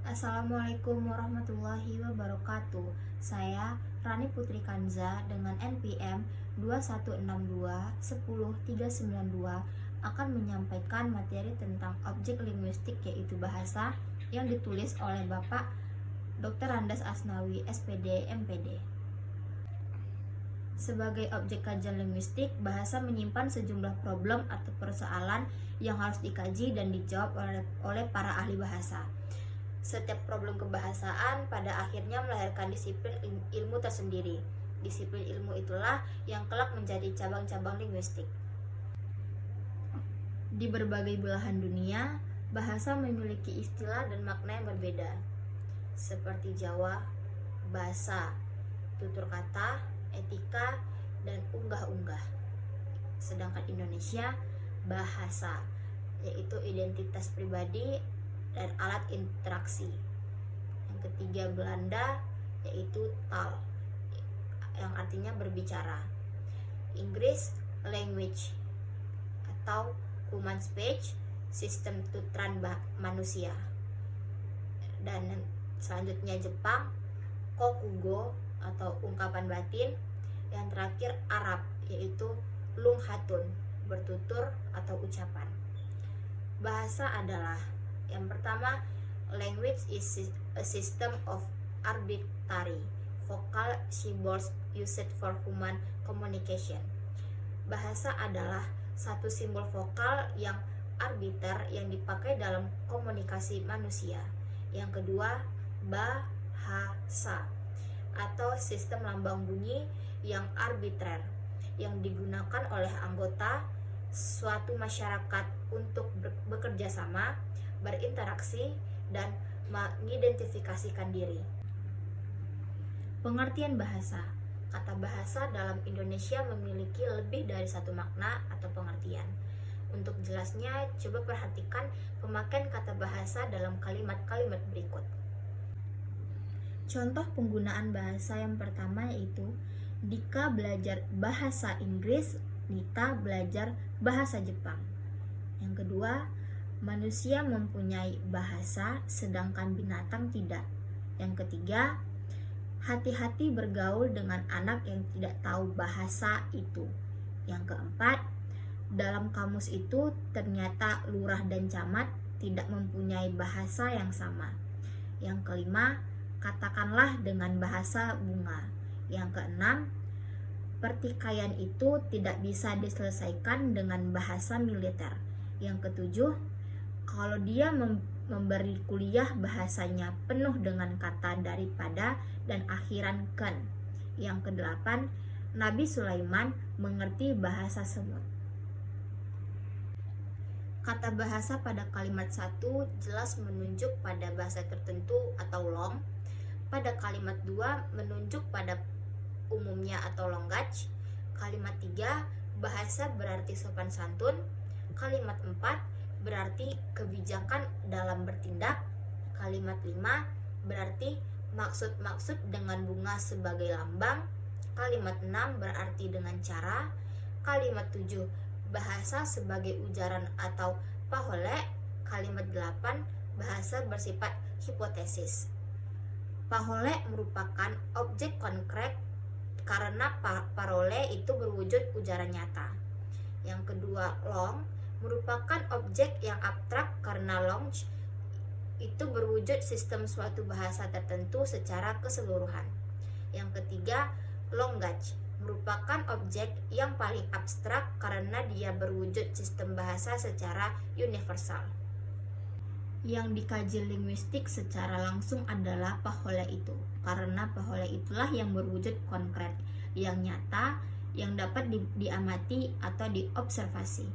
Assalamualaikum warahmatullahi wabarakatuh. Saya Rani Putri Kanza dengan NPM 216210392 akan menyampaikan materi tentang objek linguistik yaitu bahasa yang ditulis oleh Bapak Dr. Andas Asnawi, SPD, MPD. Sebagai objek kajian linguistik, bahasa menyimpan sejumlah problem atau persoalan yang harus dikaji dan dijawab oleh para ahli bahasa. Setiap problem kebahasaan pada akhirnya melahirkan disiplin ilmu tersendiri. Disiplin ilmu itulah yang kelak menjadi cabang-cabang linguistik. Di berbagai belahan dunia, bahasa memiliki istilah dan makna yang berbeda. Seperti Jawa, bahasa, tutur kata, etika, dan unggah-unggah. Sedangkan Indonesia, bahasa, yaitu identitas pribadi dan alat interaksi. Yang ketiga Belanda, yaitu taal, yang artinya berbicara. Inggris, language atau human speech, sistem tuturan manusia. Dan selanjutnya Jepang, kokugo atau ungkapan batin. Yang terakhir Arab, yaitu lunghatun, bertutur atau ucapan. Bahasa adalah yang pertama, language is a system of arbitrary vocal symbols used for human communication. Bahasa adalah satu simbol vokal yang arbiter yang dipakai dalam komunikasi manusia. Yang kedua, bahasa atau sistem lambang bunyi yang arbitrer yang digunakan oleh anggota suatu masyarakat untuk bekerja sama, berinteraksi, dan mengidentifikasikan diri. Pengertian bahasa. Kata bahasa dalam Indonesia memiliki lebih dari satu makna atau pengertian. Untuk jelasnya, coba perhatikan pemakaian kata bahasa dalam kalimat-kalimat berikut. Contoh penggunaan bahasa yang pertama yaitu Dika belajar bahasa Inggris, Nita belajar bahasa Jepang. Yang kedua, manusia mempunyai bahasa sedangkan binatang tidak. Yang ketiga, hati-hati bergaul dengan anak yang tidak tahu bahasa itu. Yang keempat, dalam kamus itu ternyata lurah dan camat tidak mempunyai bahasa yang sama. Yang kelima, katakanlah dengan bahasa bunga. Yang keenam, pertikaian itu tidak bisa diselesaikan dengan bahasa militer. Yang ketujuh, kalau dia memberi kuliah bahasanya penuh dengan kata daripada dan akhiran kan. Yang kedelapan, Nabi Sulaiman mengerti bahasa semut. Kata bahasa pada kalimat 1 jelas menunjuk pada bahasa tertentu atau long. Pada kalimat 2 menunjuk pada umumnya atau language. Kalimat 3 bahasa berarti sopan santun. Kalimat 4 berarti kebijakan dalam bertindak. Kalimat 5 berarti maksud-maksud dengan bunga sebagai lambang. Kalimat 6 berarti dengan cara. Kalimat 7 bahasa sebagai ujaran atau pahole. Kalimat 8 bahasa bersifat hipotesis. Pahole merupakan objek konkret karena parole itu berwujud ujaran nyata. Yang kedua, long merupakan objek yang abstrak karena longe itu berwujud sistem suatu bahasa tertentu secara keseluruhan. Yang ketiga, language merupakan objek yang paling abstrak karena dia berwujud sistem bahasa secara universal. Yang dikaji linguistik secara langsung adalah pahole itu, karena pahole itulah yang berwujud konkret, yang nyata, yang dapat diamati atau diobservasi.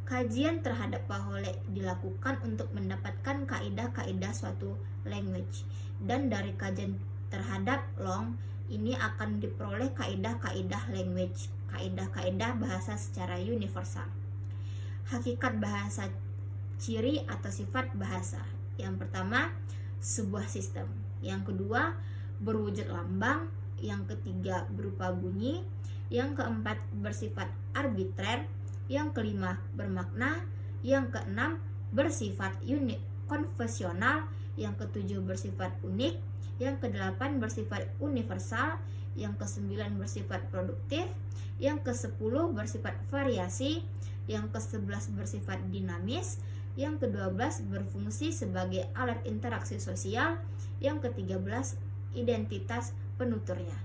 Kajian terhadap pahole dilakukan untuk mendapatkan kaidah-kaidah suatu language, dan dari kajian terhadap long ini akan diperoleh kaidah-kaidah language, kaidah-kaidah bahasa secara universal. Hakikat bahasa, ciri atau sifat bahasa. Yang pertama, sebuah sistem. Yang kedua, berwujud lambang. Yang ketiga, berupa bunyi. Yang keempat, bersifat arbitrer. Yang kelima, bermakna. Yang keenam, bersifat konvensional. yang ke-7 bersifat unik, yang ke-8 bersifat universal, yang ke-9 bersifat produktif, yang ke-10 bersifat variasi, yang ke-11 bersifat dinamis, yang ke-12 berfungsi sebagai alat interaksi sosial, yang ke-13 identitas penuturnya.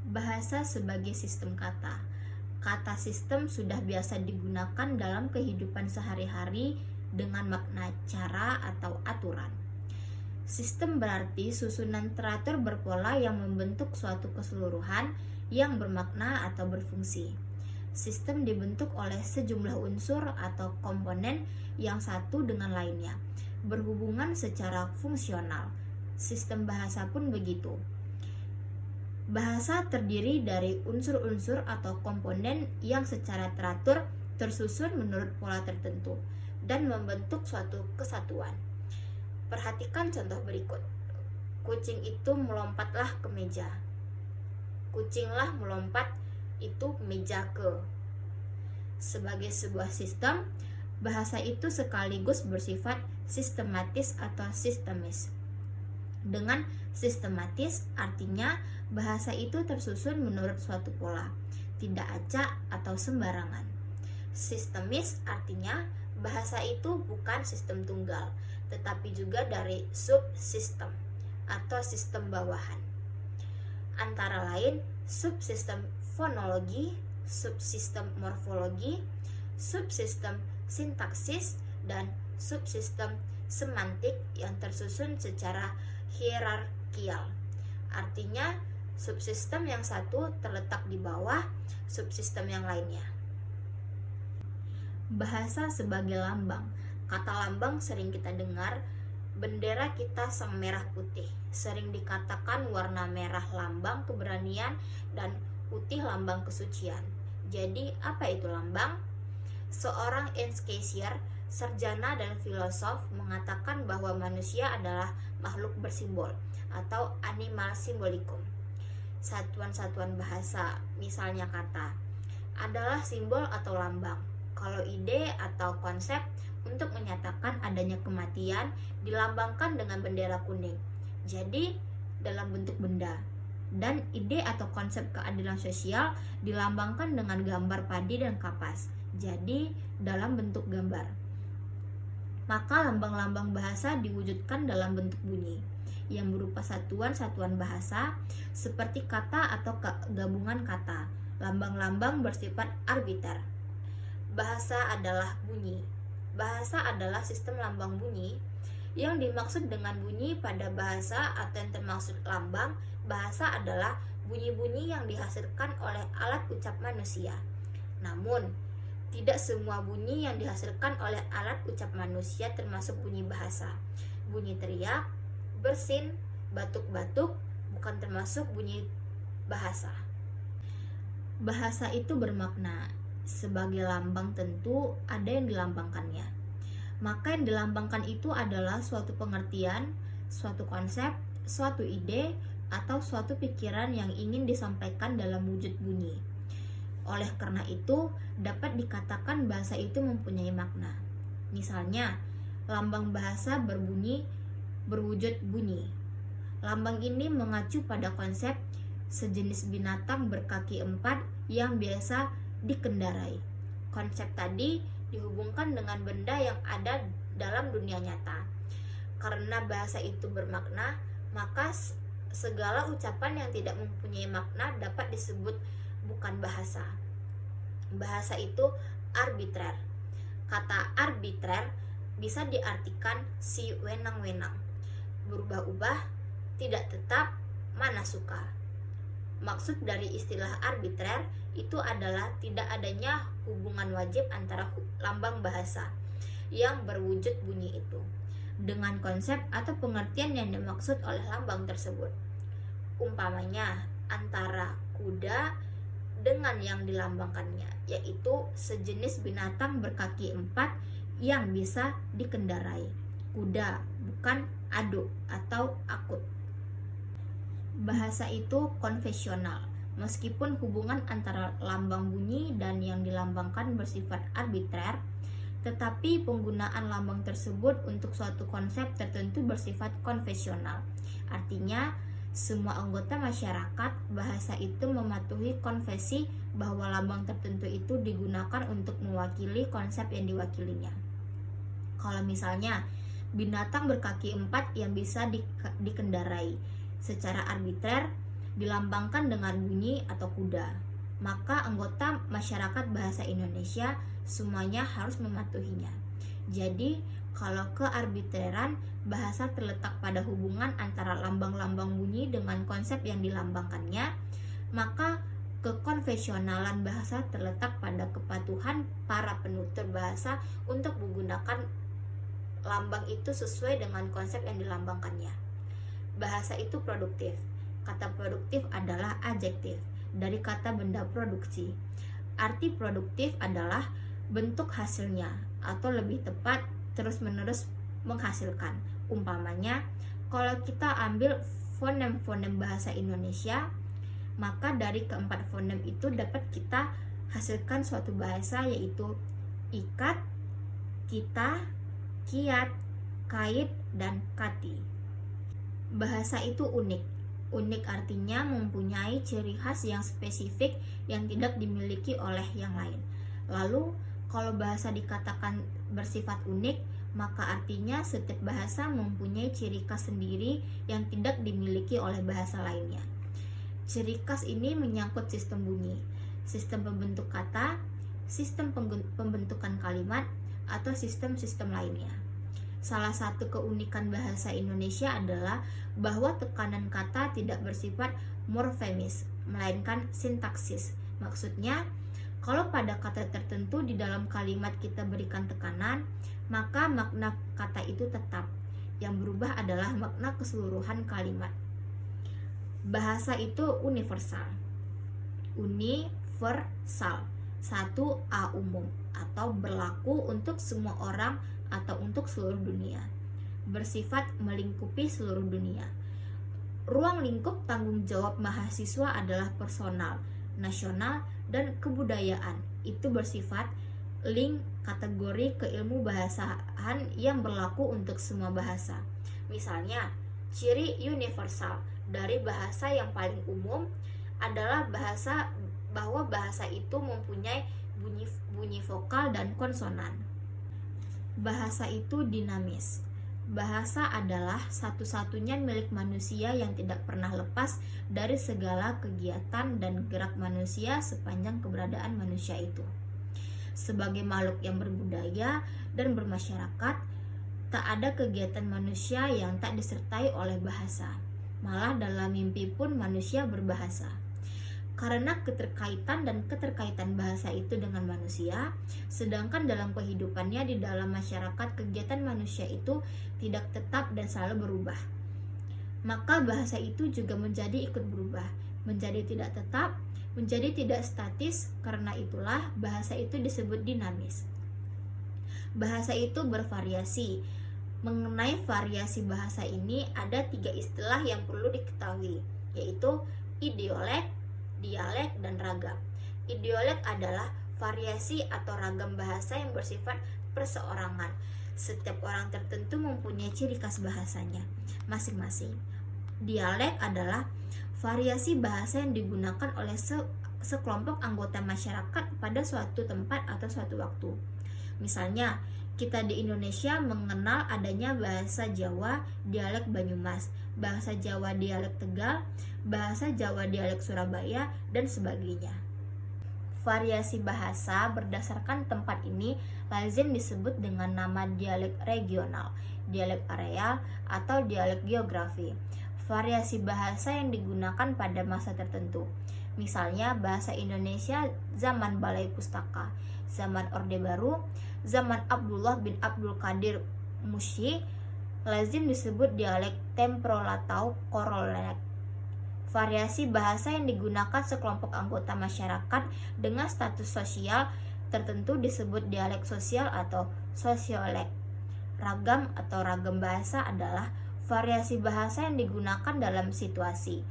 Bahasa sebagai sistem kata. Kata sistem sudah biasa digunakan dalam kehidupan sehari-hari dengan makna cara atau aturan. Sistem berarti susunan teratur berpola yang membentuk suatu keseluruhan yang bermakna atau berfungsi. Sistem dibentuk oleh sejumlah unsur atau komponen yang satu dengan lainnya, berhubungan secara fungsional. Sistem bahasa pun begitu. Bahasa terdiri dari unsur-unsur atau komponen yang secara teratur tersusun menurut pola tertentu dan membentuk suatu kesatuan. Perhatikan contoh berikut. Kucing itu melompatlah ke meja. Kucinglah melompat itu meja ke. Sebagai sebuah sistem, bahasa itu sekaligus bersifat sistematis atau sistemis. Dengan sistematis artinya bahasa itu tersusun menurut suatu pola, tidak acak atau sembarangan. Sistemis artinya bahasa itu bukan sistem tunggal, tetapi juga dari subsistem atau sistem bawahan. Antara lain subsistem fonologi, subsistem morfologi, subsistem sintaksis, dan subsistem semantik yang tersusun secara hierarkial. Artinya subsistem yang satu terletak di bawah subsistem yang lainnya. Bahasa sebagai lambang. Kata lambang sering kita dengar. Bendera kita sang merah putih. Sering dikatakan warna merah lambang keberanian dan putih lambang kesucian. Jadi apa itu lambang? Seorang Ernst Cassirer, sarjana dan filosof, mengatakan bahwa manusia adalah makhluk bersimbol atau animal symbolicum. Satuan-satuan bahasa, misalnya kata, adalah simbol atau lambang. Kalau ide atau konsep untuk menyatakan adanya kematian dilambangkan dengan bendera kuning, jadi dalam bentuk benda. Dan ide atau konsep keadilan sosial dilambangkan dengan gambar padi dan kapas, jadi dalam bentuk gambar. Maka lambang-lambang bahasa diwujudkan dalam bentuk bunyi yang berupa satuan-satuan bahasa seperti kata atau gabungan kata. Lambang-lambang bersifat arbiter. Bahasa adalah bunyi. Bahasa adalah sistem lambang bunyi. Yang dimaksud dengan bunyi pada bahasa atau yang termaksud lambang bahasa adalah bunyi-bunyi yang dihasilkan oleh alat ucap manusia. Namun, tidak semua bunyi yang dihasilkan oleh alat ucap manusia termasuk bunyi bahasa. Bunyi teriak, bersin, batuk-batuk bukan termasuk bunyi bahasa. Bahasa itu bermakna. Sebagai lambang tentu ada yang dilambangkannya. Maka yang dilambangkan itu adalah suatu pengertian, suatu konsep, suatu ide, atau suatu pikiran yang ingin disampaikan dalam wujud bunyi. Oleh karena itu, dapat dikatakan bahasa itu mempunyai makna. Misalnya, lambang bahasa berwujud bunyi. Lambang ini mengacu pada konsep sejenis binatang berkaki 4 yang biasa dikendarai. Konsep tadi dihubungkan dengan benda yang ada dalam dunia nyata. Karena bahasa itu bermakna, maka segala ucapan yang tidak mempunyai makna dapat disebut bukan bahasa. Bahasa itu arbitrer. Kata arbitrer bisa diartikan si wenang-wenang, berubah-ubah, tidak tetap, mana suka. Maksud dari istilah arbitrer itu adalah tidak adanya hubungan wajib antara lambang bahasa yang berwujud bunyi itu dengan konsep atau pengertian yang dimaksud oleh lambang tersebut. Umpamanya antara kuda dengan yang dilambangkannya, yaitu sejenis binatang berkaki 4 yang bisa dikendarai. Kuda, bukan aduk atau akut. Bahasa itu konvensional. Meskipun hubungan antara lambang bunyi dan yang dilambangkan bersifat arbitrer, Tetapi penggunaan lambang tersebut untuk suatu konsep tertentu bersifat konvensional. Artinya, semua anggota masyarakat bahasa itu mematuhi konvensi bahwa lambang tertentu itu digunakan untuk mewakili konsep yang diwakilinya. Kalau misalnya binatang berkaki 4 yang bisa dikendarai secara arbitrer dilambangkan dengan bunyi atau kuda, maka anggota masyarakat bahasa Indonesia semuanya harus mematuhinya. Jadi, kalau kearbitreran bahasa terletak pada hubungan antara lambang-lambang bunyi dengan konsep yang dilambangkannya, maka kekonvensionalan bahasa terletak pada kepatuhan para penutur bahasa untuk menggunakan lambang itu sesuai dengan konsep yang dilambangkannya. Bahasa itu produktif. Kata produktif adalah adjektif dari kata benda produksi. Arti produktif adalah bentuk hasilnya, atau lebih tepat terus-menerus menghasilkan. Umpamanya, kalau kita ambil fonem-fonem bahasa Indonesia, maka dari keempat fonem itu dapat kita hasilkan suatu bahasa, yaitu ikat, kita, kiat, kait, dan kati. Bahasa itu unik. Unik artinya mempunyai ciri khas yang spesifik yang tidak dimiliki oleh yang lain. Lalu, kalau bahasa dikatakan bersifat unik, maka artinya setiap bahasa mempunyai ciri khas sendiri yang tidak dimiliki oleh bahasa lainnya. Ciri khas ini menyangkut sistem bunyi, sistem pembentuk kata, sistem pembentukan kalimat, atau sistem-sistem lainnya. Salah satu keunikan bahasa Indonesia adalah bahwa tekanan kata tidak bersifat morfemis, melainkan sintaksis. Maksudnya, kalau pada kata tertentu di dalam kalimat kita berikan tekanan, maka makna kata itu tetap. Yang berubah adalah makna keseluruhan kalimat. Bahasa itu universal. Universal, satu A umum, atau berlaku untuk semua orang atau untuk seluruh dunia. Bersifat melingkupi seluruh dunia. Ruang lingkup tanggung jawab mahasiswa adalah personal, nasional, dan kebudayaan. Itu bersifat link kategori keilmubahasaan yang berlaku untuk semua bahasa. Misalnya, ciri universal dari bahasa yang paling umum adalah bahwa bahasa itu mempunyai bunyi vokal dan konsonan. Bahasa itu dinamis. Bahasa adalah satu-satunya milik manusia yang tidak pernah lepas dari segala kegiatan dan gerak manusia sepanjang keberadaan manusia itu. Sebagai makhluk yang berbudaya dan bermasyarakat, tak ada kegiatan manusia yang tak disertai oleh bahasa. Malah dalam mimpi pun manusia berbahasa. Karena keterkaitan bahasa itu dengan manusia, sedangkan dalam kehidupannya di dalam masyarakat kegiatan manusia itu tidak tetap dan selalu berubah. Maka bahasa itu juga menjadi ikut berubah, menjadi tidak tetap, menjadi tidak statis. Karena itulah bahasa itu disebut dinamis. Bahasa itu bervariasi. Mengenai variasi bahasa ini ada 3 istilah yang perlu diketahui, yaitu idiolek, dialek, dan ragam. Idiolek adalah variasi atau ragam bahasa yang bersifat perseorangan. Setiap orang tertentu mempunyai ciri khas bahasanya masing-masing. Dialek adalah variasi bahasa yang digunakan oleh sekelompok anggota masyarakat pada suatu tempat atau suatu waktu. Misalnya, kita di Indonesia mengenal adanya bahasa Jawa dialek Banyumas, bahasa Jawa dialek Tegal, bahasa Jawa dialek Surabaya, dan sebagainya. Variasi bahasa berdasarkan tempat ini lazim disebut dengan nama dialek regional, dialek areal, atau dialek geografi. Variasi bahasa yang digunakan pada masa tertentu. Misalnya bahasa Indonesia zaman Balai Pustaka, zaman Orde Baru, zaman Abdullah bin Abdul Qadir Musyi, lazim disebut dialek Temprolatau Korolenek. Variasi bahasa yang digunakan sekelompok anggota masyarakat dengan status sosial tertentu disebut dialek sosial atau sosiolek. Ragam atau ragam bahasa adalah variasi bahasa yang digunakan dalam situasi,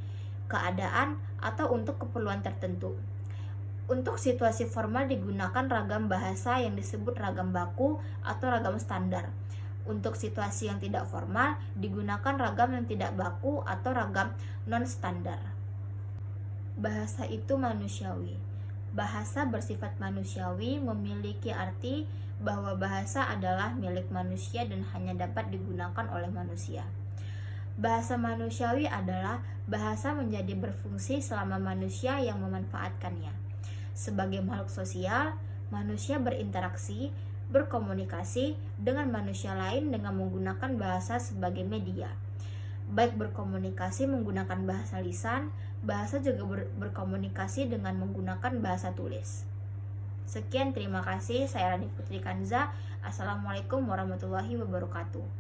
keadaan, atau untuk keperluan tertentu. Untuk situasi formal digunakan ragam bahasa yang disebut ragam baku atau ragam standar. Untuk situasi yang tidak formal digunakan ragam yang tidak baku atau ragam non-standar. Bahasa itu manusiawi. Bahasa bersifat manusiawi memiliki arti bahwa bahasa adalah milik manusia dan hanya dapat digunakan oleh manusia. Bahasa manusiawi adalah bahasa menjadi berfungsi selama manusia yang memanfaatkannya. Sebagai makhluk sosial, manusia berinteraksi, berkomunikasi dengan manusia lain dengan menggunakan bahasa sebagai media. Baik berkomunikasi menggunakan bahasa lisan, bahasa juga berkomunikasi dengan menggunakan bahasa tulis. Sekian, terima kasih. Saya Rani Putri Kanza. Assalamualaikum warahmatullahi wabarakatuh.